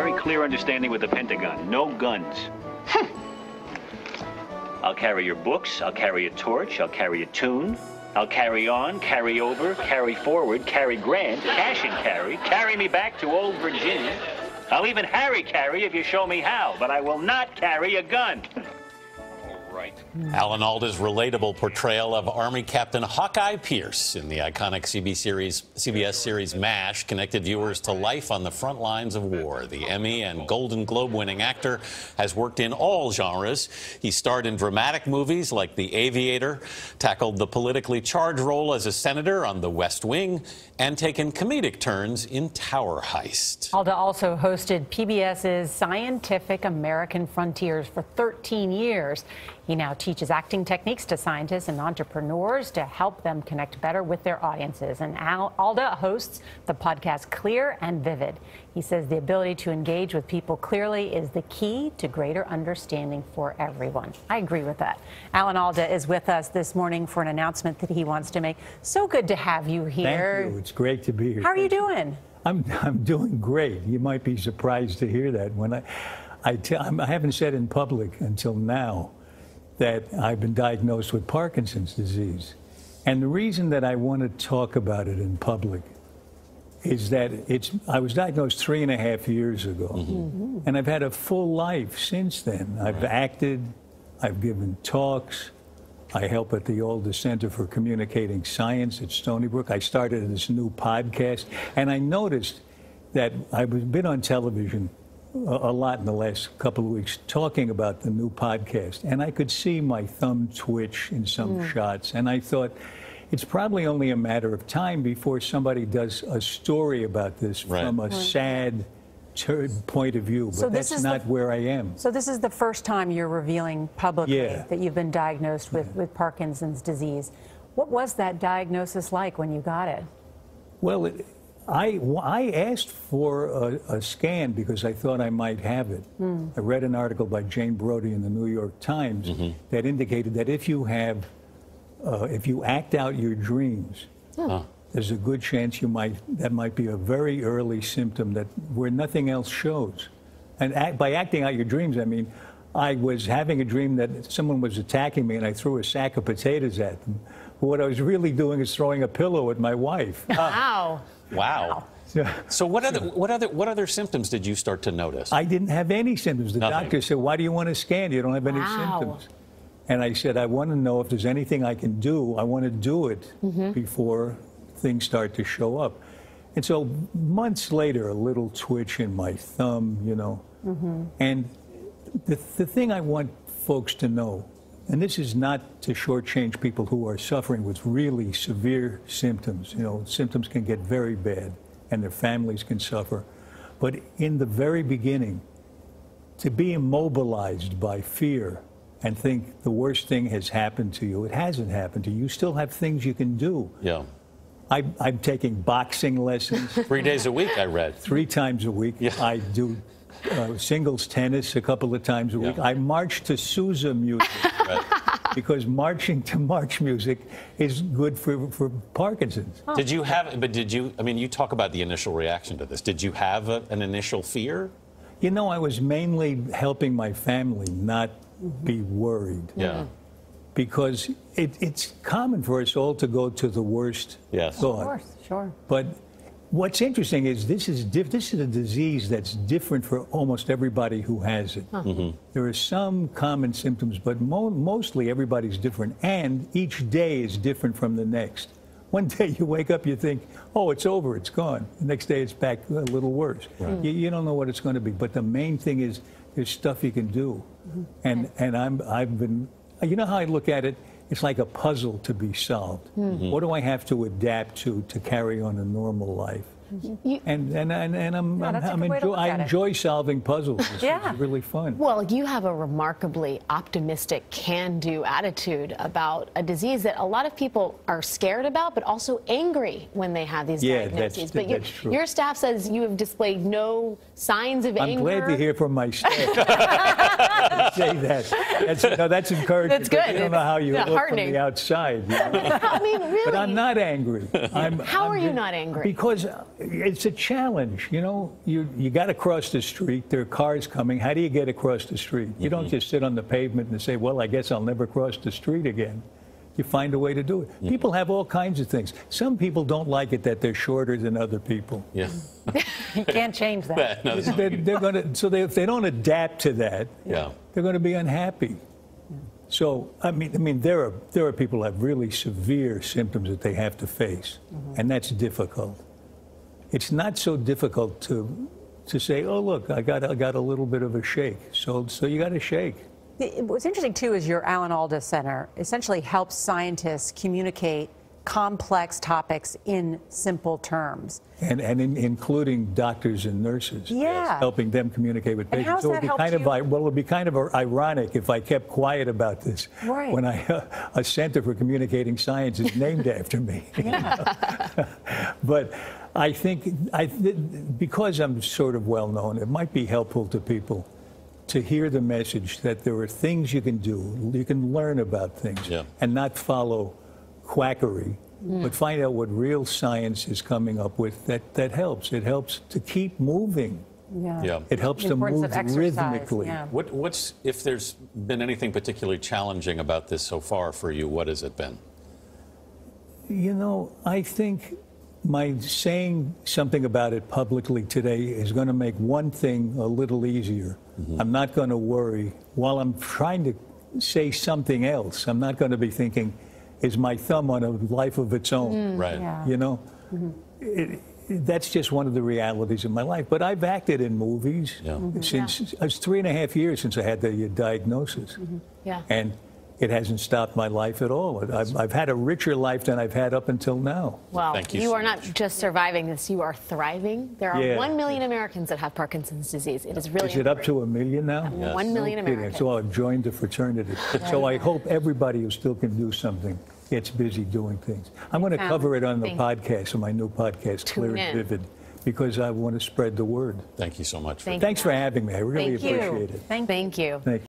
very clear understanding with the Pentagon. No guns. I'll carry your books. I'll carry a torch. I'll carry a tune. I'll carry on, carry over, carry forward, carry Grant, cash and carry me back to old Virginia. I'll even Harry carry if you show me how, but I will not carry a gun. Right. Alan Alda's relatable portrayal of Army Captain Hawkeye Pierce in the iconic CBS series MASH connected viewers to life on the front lines of war. The Emmy and Golden Globe winning actor has worked in all genres. He starred in dramatic movies like The Aviator, tackled the politically charged role as a senator on The West Wing, and taken comedic turns in Tower Heist. Alda also hosted PBS's Scientific American Frontiers for 13 years. He now teaches acting techniques to scientists and entrepreneurs to help them connect better with their audiences. And Alda hosts the podcast Clear and Vivid. He says the ability to engage with people clearly is the key to greater understanding for everyone. I agree with that. Alan Alda is with us this morning for an announcement that he wants to make. So good to have you here. Thank you. It's great to be here. How are you doing? I'm doing great. You might be surprised to hear that. When I haven't said in public until now that I've been diagnosed with Parkinson's disease. And the reason that I want to talk about it in public is that I was diagnosed 3.5 years ago. Mm-hmm. And I've had a full life since then. I've acted, I've given talks, I help at the Alda Center for Communicating Science at Stony Brook. I started this new podcast, and I noticed that I've been on television a lot in the last couple of weeks talking about the new podcast, and I could see my thumb twitch in some shots, and I thought it's probably only a matter of time before somebody does a story about this from a sad point of view, but so that's not where I am. So this is the first time you're revealing publicly that you've been diagnosed with Parkinson's disease. What was that diagnosis like when you got it? Well, I asked for a scan because I thought I might have it. I read an article by Jane Brody in the New York Times that indicated that if you act out your dreams, there's a good chance that might be a very early symptom where nothing else shows. And by acting out your dreams, I mean, I was having a dream that someone was attacking me and I threw a sack of potatoes at them. But what I was really doing is throwing a pillow at my wife. Wow. Wow. So what other symptoms did you start to notice? I didn't have any symptoms. The doctor said, "Why do you want to scan? You don't have any symptoms." And I said, "I want to know if there's anything I can do. I want to do it before things start to show up." And so months later, a little twitch in my thumb, you know. And the thing I want folks to know, and this is not to shortchange people who are suffering with really severe symptoms. You know, symptoms can get very bad and their families can suffer. But in the very beginning, to be immobilized by fear and think the worst thing has happened to you, it hasn't happened to you. You still have things you can do. Yeah. I'm taking boxing lessons. 3 days a week, I read. 3 times a week. Yeah. I do singles tennis a couple of times a week. I march to Sousa music because marching to march music is good for Parkinson's. Did you have, I mean, you talk about the initial reaction to this. Did you have an initial fear? You know, I was mainly helping my family not be worried. Yeah. Because it's common for us all to go to the worst thought. Of course, sure. But what's interesting is this is a disease that's different for almost everybody who has it. There are some common symptoms, but mostly everybody's different, and each day is different from the next. One day you wake up, you think, oh, it's over, it's gone. The next day it's back a little worse. You don't know what it's going to be, but the main thing is there's stuff you can do. And I've been, you know how I look at it? It's like a puzzle to be solved. What do I have to adapt to carry on a normal life? I enjoy solving puzzles. It's really fun. Well, you have a remarkably optimistic, can-do attitude about a disease that a lot of people are scared about, but also angry when they have these diagnoses. But that's true. Your staff says you have displayed no signs of anger. I'm glad to hear from my staff. Say that. That's encouraging. That's good. You don't know how you look from the outside. You know? I mean, really. But I'm not angry. How are you not angry? Because It's a challenge, you know. You got to cross the street. There are cars coming. How do you get across the street? You don't just sit on the pavement and say, well, I guess I'll never cross the street again. You find a way to do it. People have all kinds of things. Some people don't like it that they're shorter than other people. Yeah. You can't change that. No, They're going to, so if they don't adapt to that, they're going to be unhappy. So, I mean, there are people who have really severe symptoms that they have to face, and that's difficult. It's not so difficult to say, oh, look, I got a little bit of a shake. So you got to shake. What's interesting, too, is your Alan Alda Center essentially helps scientists communicate complex topics in simple terms. And including doctors and nurses. Yeah. Helping them communicate with patients. And how's So that helped you? well, it would be kind of ironic if I kept quiet about this. Right. When a Center for Communicating Science is named after me. Yeah. But I think, because I'm sort of well known, it might be helpful to people to hear the message that there are things you can do, you can learn about things, and not follow quackery, but find out what real science is coming up with that helps. It helps to keep moving. Yeah. It helps to move rhythmically. Yeah. What's, if there's been anything particularly challenging about this so far for you, what has it been? You know, I think my saying something about it publicly today is going to make one thing a little easier. I'm not going to worry. While I'm trying to say something else, I'm not going to be thinking, is my thumb on a life of its own? Right. Yeah. You know? That's just one of the realities of my life. But I've acted in movies since, it's 3.5 years since I had the diagnosis. And it hasn't stopped my life at all. I've had a richer life than I've had up until now. Well, Thank you you so are not much. just surviving this, you are thriving. There are 1 million Americans that have Parkinson's disease. It is really Is it up to 1 million now? 1 million Americans. So I've joined the fraternity. So I hope everybody who still can do something gets busy doing things. I'm going to cover it on the podcast, on my new podcast, Clear and Vivid, because I want to spread the word. Thank you so much. Thanks for having me. I really appreciate it. Thank you. Thank you.